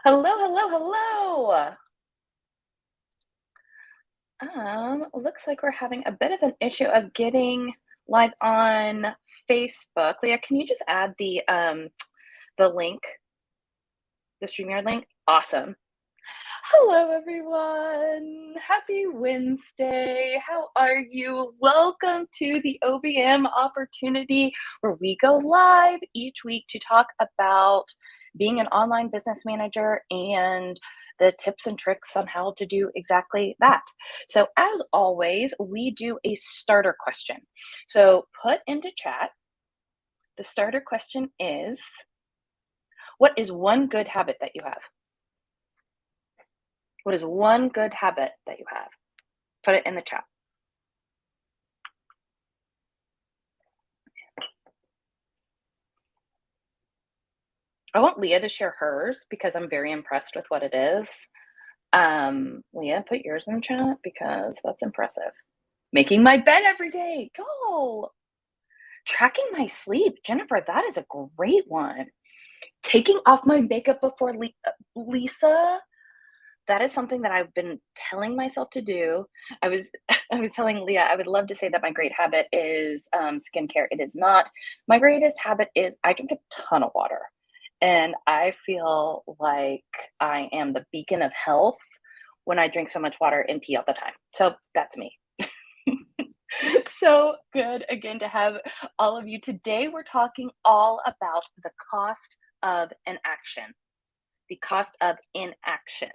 Hello, hello, hello. Looks like we're having a bit of an issue of getting live on Facebook. Leah, can you just add the link, the StreamYard link? Awesome. Hello, everyone. Happy Wednesday. How are you? Welcome to the OBM opportunity where we go live each week to talk about being an online business manager and the tips and tricks on how to do exactly that. So, as always, we do a starter question. So, put into chat, the starter question is, what is one good habit that you have? What is one good habit that you have? Put it in the chat. I want Leah to share hers because I'm very impressed with what it is. Leah, put yours in the chat because that's impressive. Making my bed every day. Go. Tracking my sleep. Jennifer, that is a great one. Taking off my makeup before Lisa. That is something that I've been telling myself to do. I was telling Leah, I would love to say that my great habit is skincare. It is not. My greatest habit is I drink a ton of water. And I feel like I am the beacon of health when I drink so much water and pee all the time. So that's me. So good again to have all of you. Today we're talking all about the cost of inaction. The cost of inaction.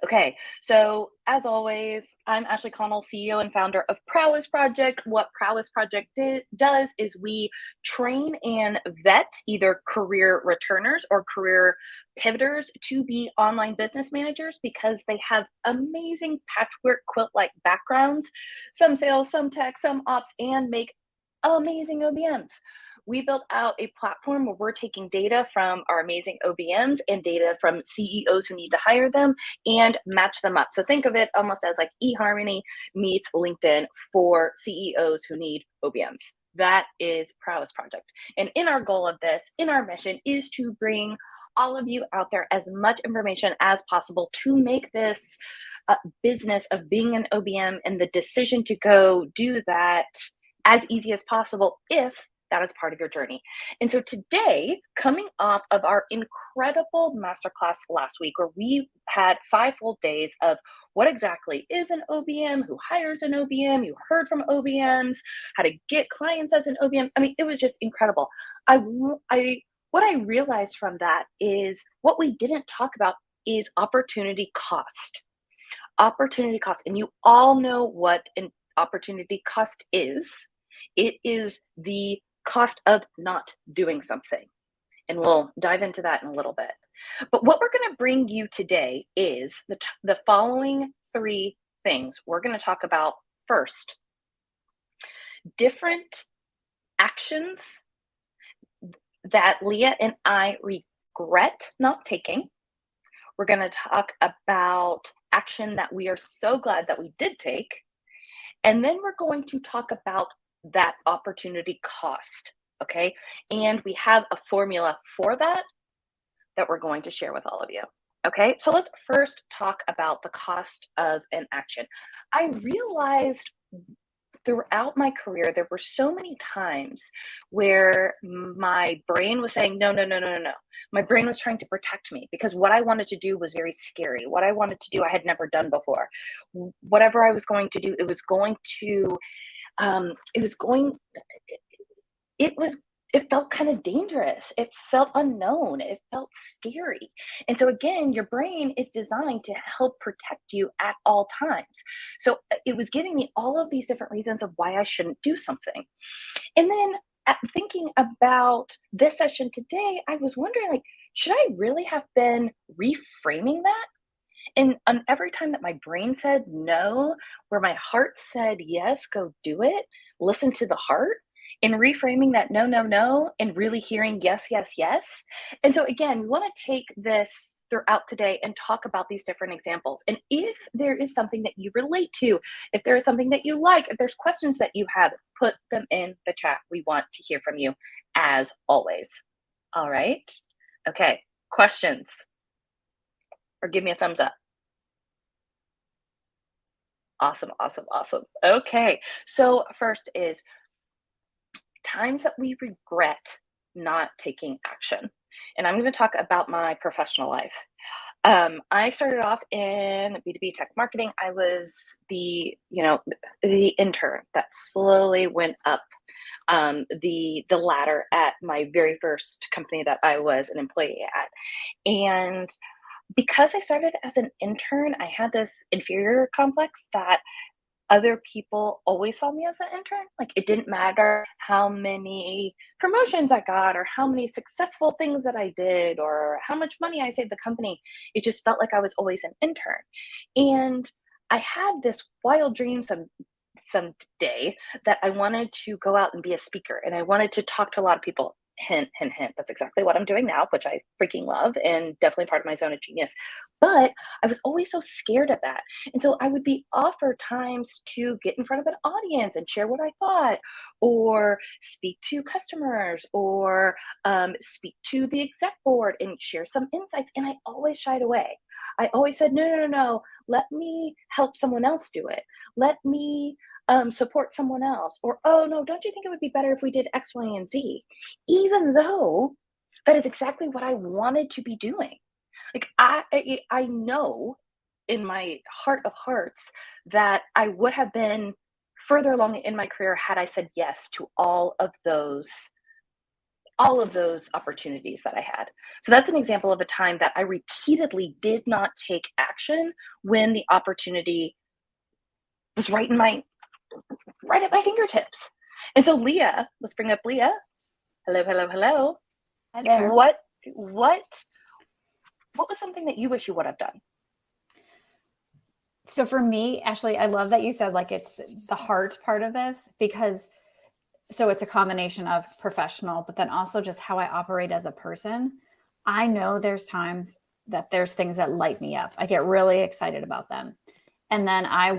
Okay, so as always, I'm Ashley Connell, CEO and founder of Prowess Project. What Prowess Project does is we train and vet either career returners or career pivoters to be online business managers because they have amazing patchwork quilt-like backgrounds, some sales, some tech, some ops, and make amazing OBMs. We built out a platform where we're taking data from our amazing OBMs and data from CEOs who need to hire them and match them up. So think of it almost as like eHarmony meets LinkedIn for CEOs who need OBMs. That is Prowess Project. And in our goal of this, in our mission, is to bring all of you out there as much information as possible to make this business of being an OBM and the decision to go do that as easy as possible if that is part of your journey. And so today, coming off of our incredible masterclass last week, where we had 5 full days of what exactly is an OBM, who hires an OBM, you heard from OBMs, how to get clients as an OBM. I mean, it was just incredible. What I realized from that is what we didn't talk about is opportunity cost. Opportunity cost. And you all know what an opportunity cost is. It is the cost of not doing something. And we'll dive into that in a little bit. But what we're going to bring you today is the following 3 things. We're going to talk about first, different actions that Leah and I regret not taking. We're going to talk about action that we are so glad that we did take. And then we're going to talk about that opportunity cost, okay? And we have a formula for that we're going to share with all of you, okay? So let's first talk about the cost of an action. I realized throughout my career, there were so many times where my brain was saying, no, no, no, no, no, no. My brain was trying to protect me because what I wanted to do was very scary. What I wanted to do, I had never done before. Whatever I was going to do, it felt kind of dangerous. It felt unknown. It felt scary. And so again, your brain is designed to help protect you at all times. So it was giving me all of these different reasons of why I shouldn't do something. And then thinking about this session today, I was wondering, like, should I really have been reframing that? And on every time that my brain said no, where my heart said yes, go do it, listen to the heart, and reframing that no, no, no, and really hearing yes, yes, yes. And so again, we want to take this throughout today and talk about these different examples. And if there is something that you relate to, if there is something that you like, if there's questions that you have, put them in the chat. We want to hear from you as always. All right. Okay. Questions. or give me a thumbs up. Awesome, awesome, awesome. Okay, so first is times that we regret not taking action. And I'm going to talk about my professional life. I started off in B2B tech marketing. I was the intern that slowly went up the ladder at my very first company that I was an employee at. And because I started as an intern, I had this inferior complex that other people always saw me as an intern. Like, it didn't matter how many promotions I got or how many successful things that I did or how much money I saved the company. It just felt like I was always an intern. And I had this wild dream some day that I wanted to go out and be a speaker and I wanted to talk to a lot of people. Hint, hint, hint. That's exactly what I'm doing now, which I freaking love and definitely part of my zone of genius. But I was always so scared of that. And so I would be offered times to get in front of an audience and share what I thought, or speak to customers, or speak to the exec board and share some insights. And I always shied away. I always said, no, no, no, no. Let me help someone else do it. Let me support someone else. Or, oh, no, don't you think it would be better if we did X, Y, and Z? Even though that is exactly what I wanted to be doing. Like, I know in my heart of hearts that I would have been further along in my career had I said yes to all of those opportunities that I had. So that's an example of a time that I repeatedly did not take action when the opportunity was right at my fingertips. And so Leah, let's bring up Leah. Hello, hello, hello. Hi there. What was something that you wish you would have done? So for me, Ashley, I love that you said like it's the heart part of this, because so it's a combination of professional, but then also just how I operate as a person. I know there's times that there's things that light me up. I get really excited about them. And then I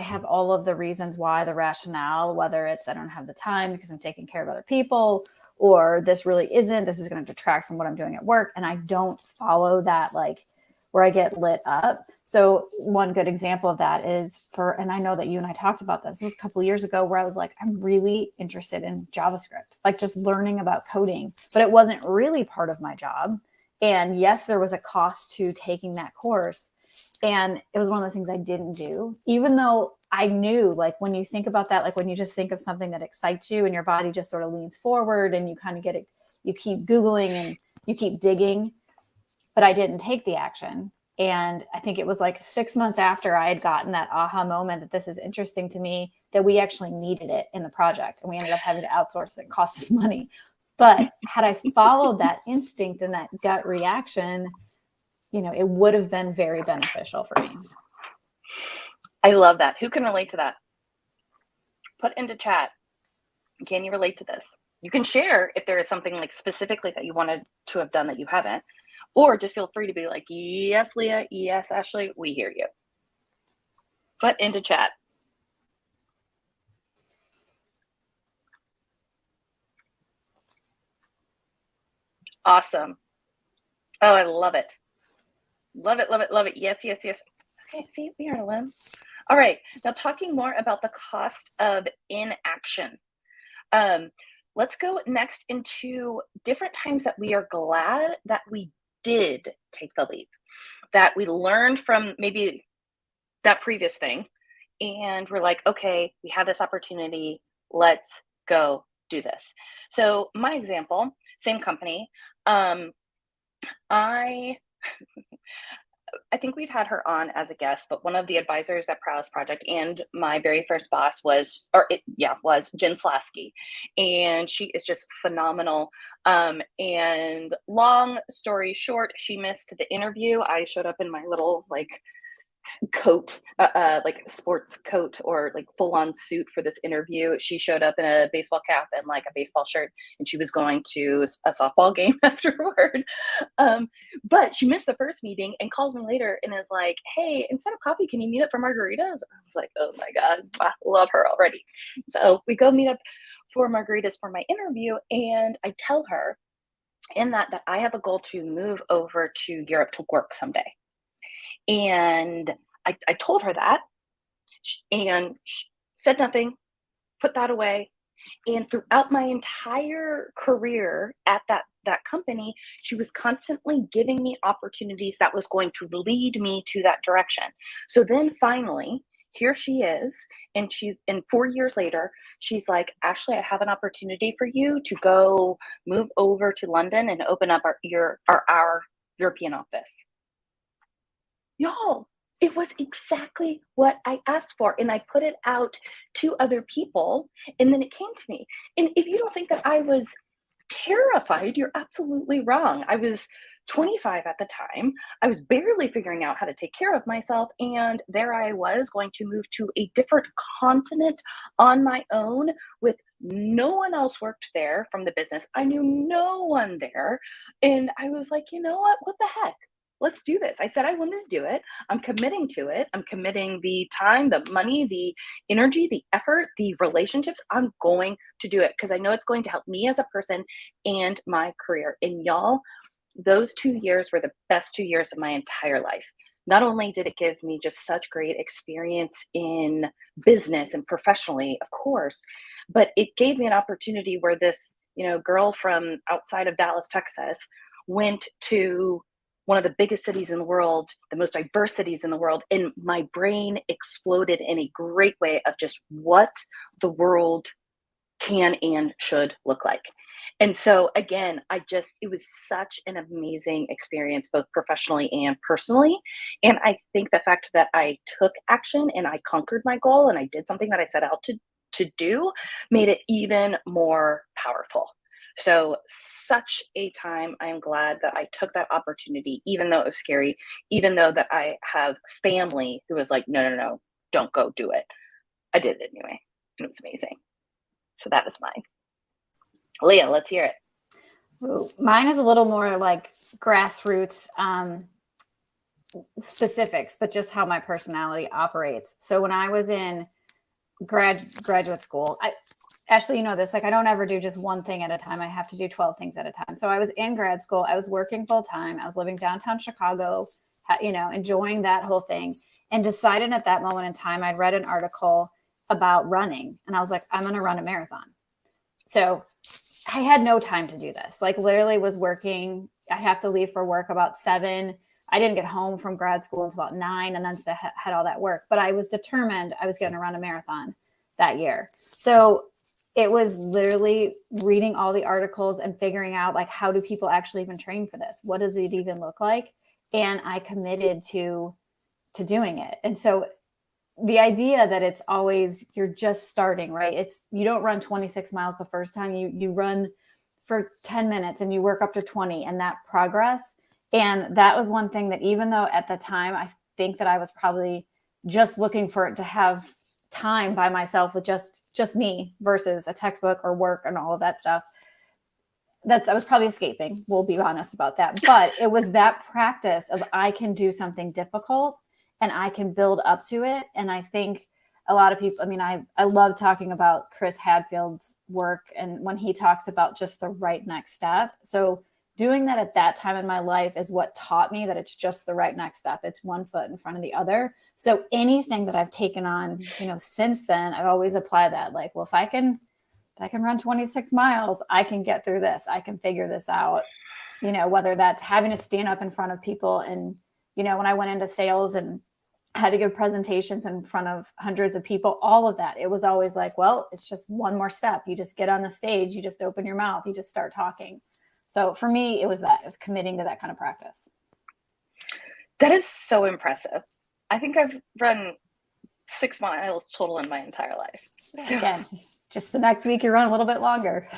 have all of the reasons why, the rationale, whether it's I don't have the time because I'm taking care of other people, or this is going to detract from what I'm doing at work. And I don't follow that, like where I get lit up. So one good example of that is and I know that you and I talked about this. It was a couple of years ago where I was like, I'm really interested in JavaScript, like just learning about coding, but it wasn't really part of my job. And yes, there was a cost to taking that course. And it was one of those things I didn't do, even though I knew, like, when you think about that, like when you just think of something that excites you and your body just sort of leans forward and you kind of get it, you keep Googling and you keep digging, but I didn't take the action. And I think it was like 6 months after I had gotten that aha moment that this is interesting to me, that we actually needed it in the project. And we ended up having to outsource it. It cost us money. But had I followed that instinct and that gut reaction, it would have been very beneficial for me. I love that. Who can relate to that? Put into chat. Can you relate to this? You can share if there is something like specifically that you wanted to have done that you haven't, or just feel free to be like, yes, Leah, yes, Ashley, we hear you. Put into chat. Awesome. Oh, I love it. Love it, love it, love it. Yes, yes, yes. Okay, see, we are alone. All right, now talking more about the cost of inaction. Let's go next into different times that we are glad that we did take the leap, that we learned from maybe that previous thing, and we're like, okay, we have this opportunity, let's go do this. So my example, same company, I think we've had her on as a guest, but one of the advisors at Prowess Project and my very first boss was Jen Slasky, and she is just phenomenal. And long story short, she missed the interview. I showed up in my little coat, like sports coat or like full on suit for this interview. She showed up in a baseball cap and like a baseball shirt, and she was going to a softball game afterward. But she missed the first meeting and calls me later and is like, hey, instead of coffee, can you meet up for margaritas? I was like, oh my God, I love her already. So we go meet up for margaritas for my interview, and I tell her, in that I have a goal to move over to Europe to work someday. And I told her that, and she said nothing, put that away. And throughout my entire career at that company, she was constantly giving me opportunities that was going to lead me to that direction. So then finally, here she is, and 4 years later, she's like, Ashley, I have an opportunity for you to go move over to London and open up our European office. Y'all, it was exactly what I asked for. And I put it out to other people, and then it came to me. And if you don't think that I was terrified, you're absolutely wrong. I was 25 at the time. I was barely figuring out how to take care of myself. And there I was, going to move to a different continent on my own with no one else worked there from the business. I knew no one there. And I was like, you know what? What the heck? Let's do this. I said I wanted to do it. I'm committing to it. I'm committing the time, the money, the energy, the effort, the relationships. I'm going to do it because I know it's going to help me as a person and my career. And y'all, those 2 years were the best 2 years of my entire life. Not only did it give me just such great experience in business and professionally, of course, but it gave me an opportunity where this, girl from outside of Dallas, Texas, went to one of the biggest cities in the world, the most diverse cities in the world, and my brain exploded in a great way of just what the world can and should look like. And so again, it was such an amazing experience, both professionally and personally. And I think the fact that I took action and I conquered my goal and I did something that I set out to do made it even more powerful. So such a time. I am glad that I took that opportunity, even though it was scary, even though that I have family who was like, no, don't go do it. I did it anyway. And it was amazing. So that is mine. Leah, let's hear it. Ooh, mine is a little more like grassroots specifics, but just how my personality operates. So when I was in graduate school, Ashley, you know this, like I don't ever do just one thing at a time. I have to do 12 things at a time. So I was in grad school. I was working full time. I was living downtown Chicago, enjoying that whole thing, and decided at that moment in time, I'd read an article about running. And I was like, I'm going to run a marathon. So I had no time to do this. Like literally was working. I have to leave for work about 7. I didn't get home from grad school until about 9 and then had all that work. But I was determined I was going to run a marathon that year. So it was literally reading all the articles and figuring out like, how do people actually even train for this? What does it even look like? And I committed to doing it. And so the idea that it's always, you're just starting, right? You don't run 26 miles the first time. You run for 10 minutes and you work up to 20 and that progress. And that was one thing that even though at the time, I think that I was probably just looking for it to have time by myself with just me versus a textbook or work and all of that stuff. I was probably escaping. We'll be honest about that. But it was that practice of I can do something difficult and I can build up to it. And I think a lot of people, I love talking about Chris Hadfield's work and when he talks about just the right next step. So doing that at that time in my life is what taught me that it's just the right next step. It's one foot in front of the other. So anything that I've taken on, since then, I've always applied that. Like, well, if I can run 26 miles, I can get through this. I can figure this out, whether that's having to stand up in front of people. And, when I went into sales and had to give presentations in front of hundreds of people, all of that, it was always like, well, it's just one more step. You just get on the stage, you just open your mouth, you just start talking. So for me, it was committing to that kind of practice. That is so impressive. I think I've run 6 miles total in my entire life. So, again, just the next week you run a little bit longer.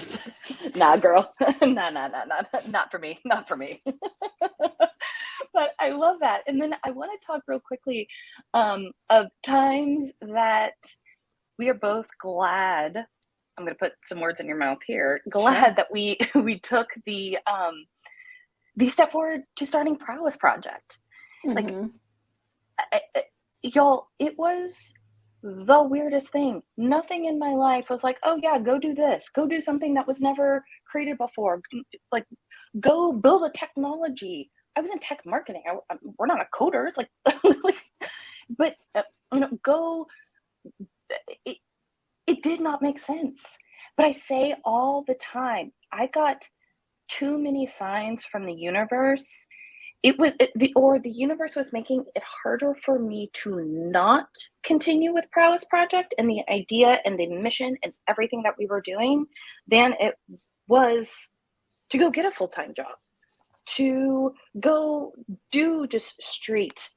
Nah, girl. Nah, not for me. Not for me. But I love that. And then I want to talk real quickly of times that we are both glad. I'm going to put some words in your mouth here. Glad that we took the step forward to starting Prowess Project. Mm-hmm. Like, y'all, it was the weirdest thing. Nothing in my life was like, oh yeah, go do this. Go do something that was never created before. Like, go build a technology. I was in tech marketing. We're not a coders. Like, but go. It, it did not make sense. But I say all the time, I got too many signs from the universe. The universe was making it harder for me to not continue with Prowess Project and the idea and the mission and everything that we were doing than it was to go get a full-time job, to go do just straight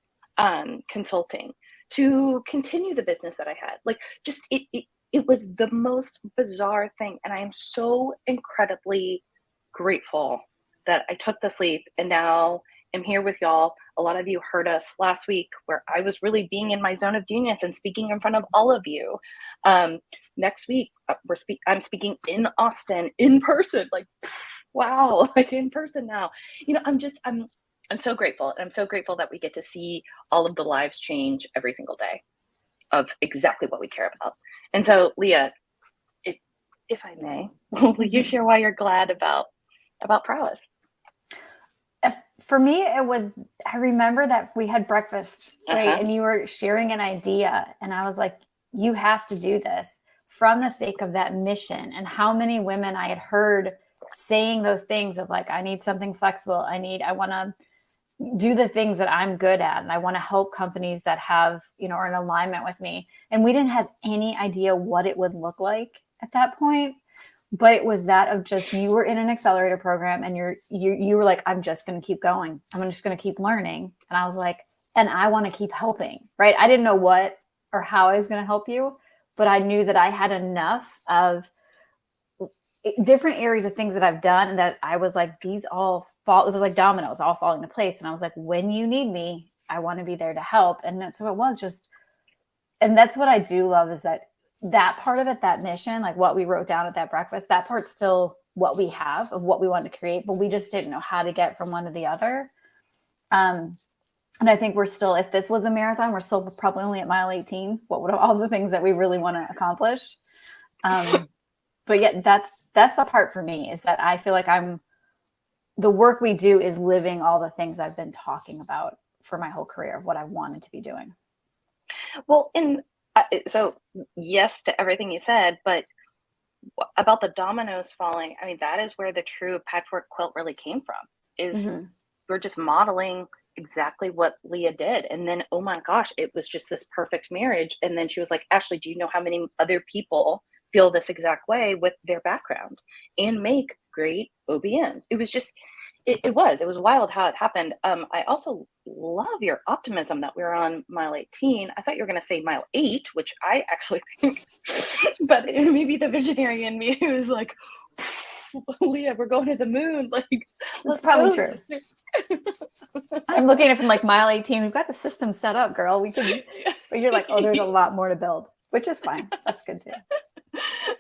consulting, to continue the business that I had. Like, just it was the most bizarre thing, and I am so incredibly grateful that I took this leap and now am here with y'all. A lot of you heard us last week where I was really being in my zone of genius and speaking in front of all of you. Next week, I'm speaking in Austin in person. Like, wow, like in person now. I'm so grateful. And I'm so grateful that we get to see all of the lives change every single day of exactly what we care about. And so, Leah, if I may, will you share why you're glad about Prowess? For me, I remember that we had breakfast, right? And you were sharing an idea, and I was like, you have to do this from the sake of that mission. And how many women I had heard saying those things of like, I need something flexible. I want to do the things that I'm good at. And I want to help companies that have, are in alignment with me. And we didn't have any idea what it would look like at that point. But it was that of just, you were in an accelerator program and you were like, I'm just going to keep going. I'm just going to keep learning. And I was like, and I want to keep helping, right? I didn't know what or how I was going to help you, but I knew that I had enough of different areas of things that I've done. And that I was like, these all fall, it was like dominoes all falling into place. And I was like, when you need me, I want to be there to help. And that's what it was, and that's what I do love, is that part of it, that mission, like what we wrote down at that breakfast, that part's still what we have of what we wanted to create, but we just didn't know how to get from one to the other. And I think we're still, if this was a marathon, we're still probably only at mile 18. What would all the things that we really want to accomplish? But yet that's the part for me, is that I feel like the work we do is living all the things I've been talking about for my whole career of what I wanted to be doing. Well, so yes to everything you said, but about the dominoes falling, I mean, that is where the true patchwork quilt really came from, is we're just modeling exactly what Leah did. And then, oh my gosh, it was just this perfect marriage. And then she was like, Ashley, do you know how many other people feel this exact way with their background and make great OBMs? It was just, it was wild how it happened. I also love your optimism that we're on mile 18. I thought you were going to say mile 8, which I actually think, but maybe the visionary in me was like, Leah, we're going to the moon. Like, that's probably true. I'm looking at it from like mile 18. We've got the system set up, girl. We can, but you're like, oh, there's a lot more to build, which is fine. That's good too.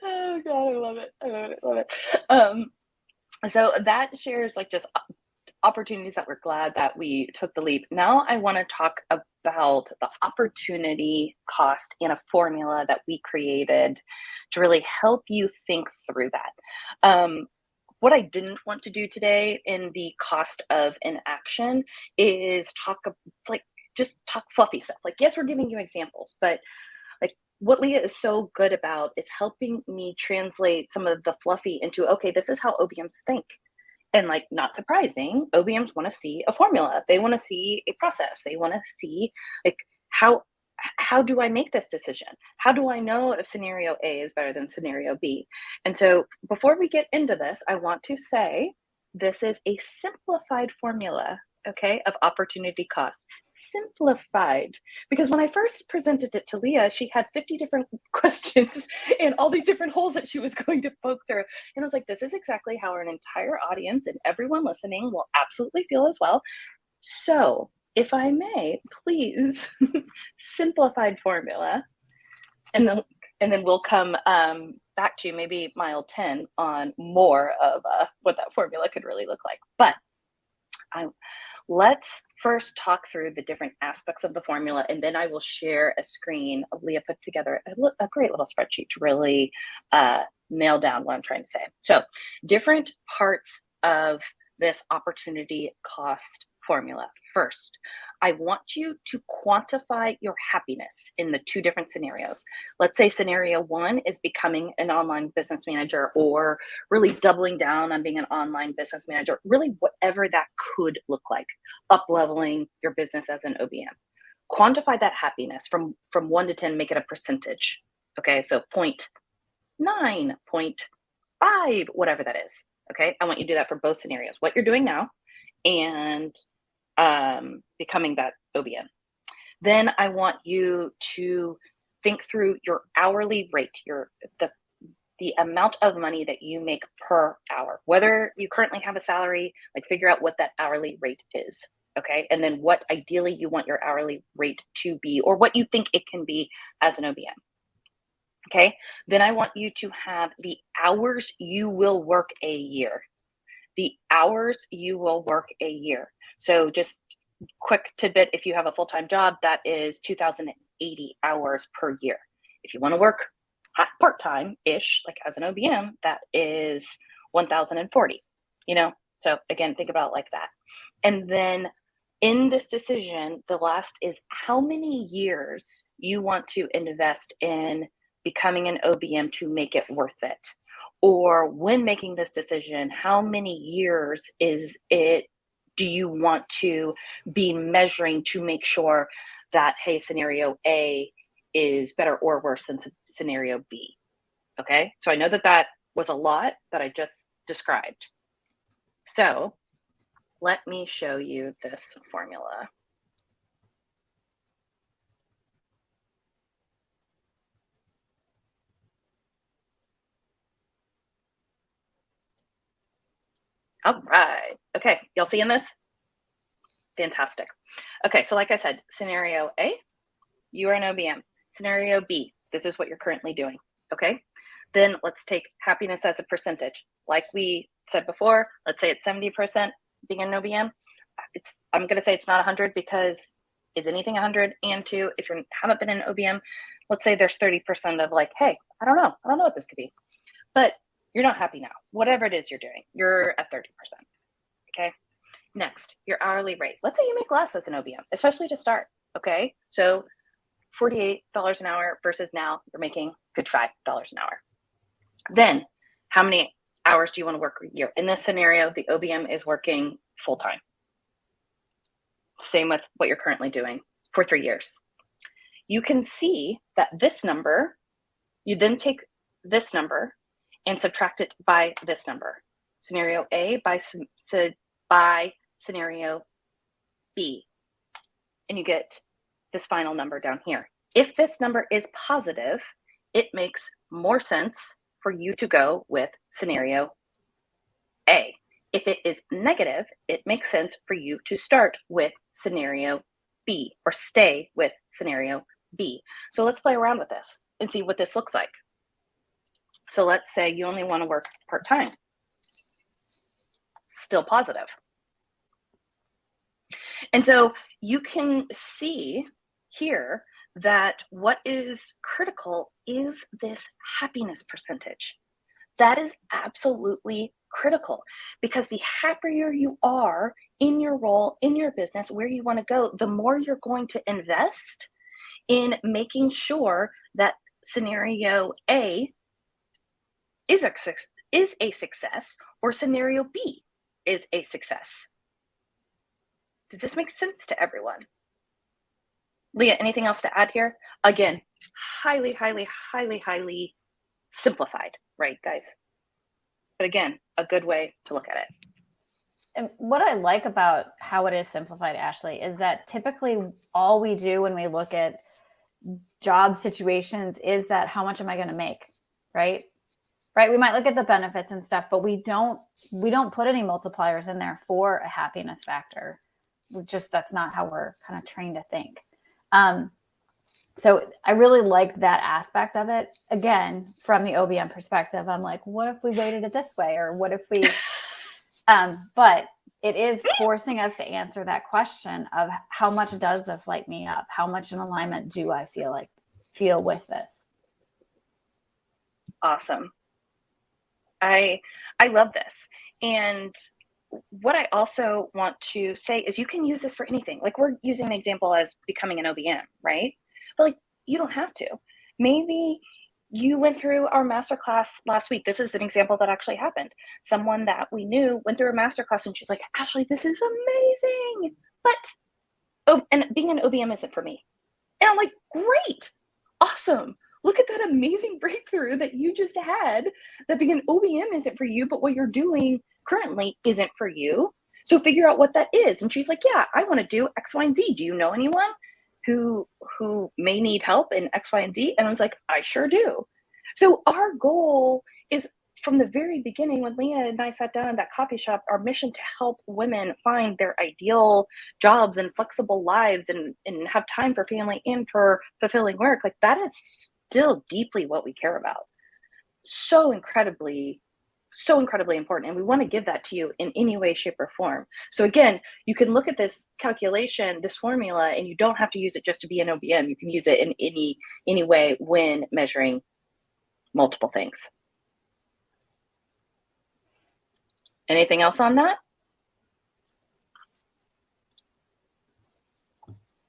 Oh God, I love it. So that shares like just opportunities that we're glad that we took the leap. Now I want to talk about the opportunity cost and a formula that we created to really help you think through that. What I didn't want to do today in the cost of inaction is talk fluffy stuff. Like, yes, we're giving you examples, but like what Leah is so good about is helping me translate some of the fluffy into, okay, this is how OBMs think. And like, not surprising, OBMs want to see a formula. They want to see a process. They want to see like, how do I make this decision? How do I know if scenario A is better than scenario B? And so before we get into this, I want to say this is a simplified formula, okay, of opportunity costs. Simplified, because when I first presented it to Leah, she had 50 different questions and all these different holes that she was going to poke through. And I was like, this is exactly how an entire audience and everyone listening will absolutely feel as well. So if I may, please, simplified formula, and then we'll come back to maybe mile 10 on more of what that formula could really look like. But let's first talk through the different aspects of the formula, and then I will share a screen. Leah put together a great little spreadsheet to really nail down what I'm trying to say. So different parts of this opportunity cost formula. First, I want you to quantify your happiness in the two different scenarios. Let's say scenario one is becoming an online business manager, or really doubling down on being an online business manager, really whatever that could look like, up leveling your business as an OBM. Quantify that happiness from 1 to 10, make it a percentage. Okay, so 0.9, 0.5, whatever that is. Okay, I want you to do that for both scenarios, what you're doing now and becoming that OBM. Then I want you to think through your hourly rate, the amount of money that you make per hour, whether you currently have a salary, like figure out what that hourly rate is. Okay, and then what ideally you want your hourly rate to be, or what you think it can be as an OBM. Okay, then I want you to have the hours you will work a year. The hours you will work a year. So just quick tidbit, if you have a full-time job, that is 2,080 hours per year. If you want to work part-time-ish, like as an OBM, that is 1,040, So again, think about it like that. And then in this decision, the last is how many years you want to invest in becoming an OBM to make it worth it. Or when making this decision, how many years do you want to be measuring to make sure that, hey, scenario A is better or worse than scenario B? Okay, so I know that was a lot that I just described. So let me show you this formula. All right. Okay, y'all seeing this? Fantastic. Okay, so like I said, scenario A, you are an OBM. Scenario B, this is what you're currently doing. Okay, then let's take happiness as a percentage. Like we said before, let's say it's 70% being an OBM. I'm going to say it's not 100, because is anything 100? And two, if you haven't been an OBM, let's say there's 30% of like, hey, I don't know what this could be. But you're not happy now. Whatever it is you're doing, you're at 30%. Okay. Next, your hourly rate. Let's say you make less as an OBM, especially to start. Okay. So $48 an hour versus now you're making $55 an hour. Then how many hours do you want to work a year? In this scenario, the OBM is working full time. Same with what you're currently doing for 3 years. You can see that this number, you then take this number and subtract it by this number. Scenario A by scenario B. And you get this final number down here. If this number is positive, it makes more sense for you to go with scenario A. If it is negative, it makes sense for you to start with scenario B, or stay with scenario B. So let's play around with this and see what this looks like. So let's say you only want to work part-time. Still positive. And so you can see here that what is critical is this happiness percentage. That is absolutely critical, because the happier you are in your role, in your business, where you want to go, the more you're going to invest in making sure that scenario A is a success, or scenario B is a success. Does this make sense to everyone? Leah, anything else to add here? Again, highly, highly, highly, highly simplified, right, guys? But again, a good way to look at it. And what I like about how it is simplified, Ashley, is that typically all we do when we look at job situations is that, how much am I going to make, right? Right. We might look at the benefits and stuff, but we don't put any multipliers in there for a happiness factor. That's not how we're kind of trained to think. So I really liked that aspect of it. Again, from the OBM perspective, I'm like, what if we weighted it this way? Or what if we, but it is forcing us to answer that question of how much does this light me up? How much in alignment do I feel with this? Awesome. I love this. And what I also want to say is you can use this for anything. Like, we're using an example as becoming an OBM, right? But like, you don't have to. Maybe you went through our masterclass last week. This is an example that actually happened. Someone that we knew went through a masterclass and she's like, Ashley, this is amazing. But and being an OBM isn't for me. And I'm like, great, awesome. Look at that amazing breakthrough that you just had, that being an OBM isn't for you, but what you're doing currently isn't for you. So figure out what that is. And she's like, yeah, I want to do X, Y, and Z. Do you know anyone who may need help in X, Y, and Z? And I was like, I sure do. So our goal is, from the very beginning, when Leah and I sat down in that coffee shop, our mission to help women find their ideal jobs and flexible lives and have time for family and for fulfilling work, like, that is still deeply what we care about. So incredibly important. And we want to give that to you in any way, shape, or form. So again, you can look at this calculation, this formula, and you don't have to use it just to be an OBM. You can use it in any way when measuring multiple things. Anything else on that?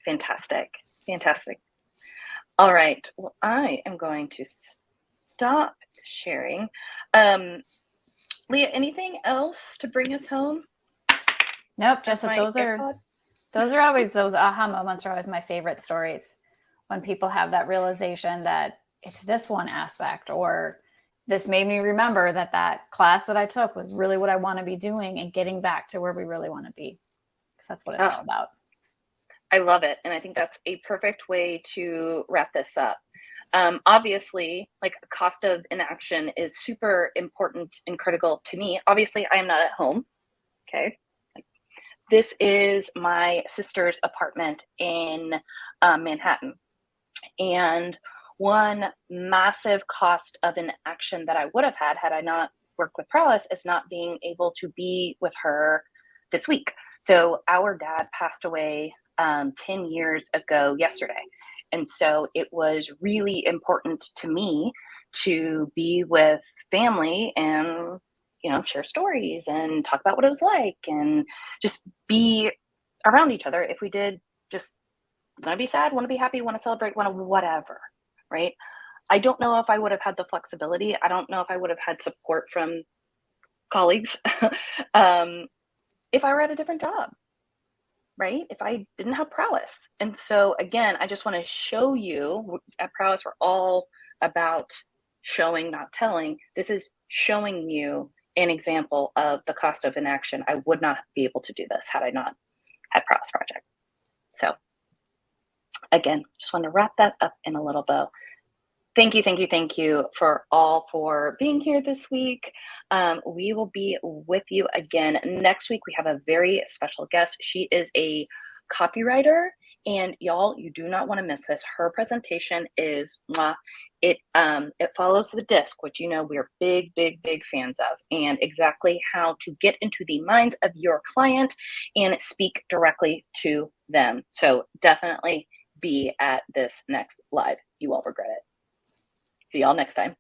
Fantastic. All right. Well, I am going to stop sharing. Leah, anything else to bring us home? Nope. Just that those are always, those aha moments are always my favorite stories, when people have that realization that it's this one aspect, or this made me remember that class that I took was really what I want to be doing, and getting back to where we really want to be. Because that's what it's all about. I love it. And I think that's a perfect way to wrap this up. Obviously, like, cost of inaction is super important and critical to me. Obviously, I am not at home. Okay. This is my sister's apartment in Manhattan. And one massive cost of inaction that I would have had I not worked with Prowess is not being able to be with her this week. So our dad passed away 10 years ago yesterday. And so it was really important to me to be with family and, share stories and talk about what it was like, and just be around each other. If we did just want to be sad, want to be happy, want to celebrate, want to whatever, right? I don't know if I would have had the flexibility. I don't know if I would have had support from colleagues if I were at a different job, right? If I didn't have Prowess. And so again, I just want to show you, at Prowess, we're all about showing, not telling. This is showing you an example of the cost of inaction. I would not be able to do this had I not had Prowess Project. So again, just want to wrap that up in a little bow. Thank you for being here this week. We will be with you again next week. We have a very special guest. She is a copywriter, and y'all, you do not want to miss this. Her presentation is it follows the disc, which we're big fans of, and exactly how to get into the minds of your client and speak directly to them. So definitely be at this next live. You won't regret it. See y'all next time.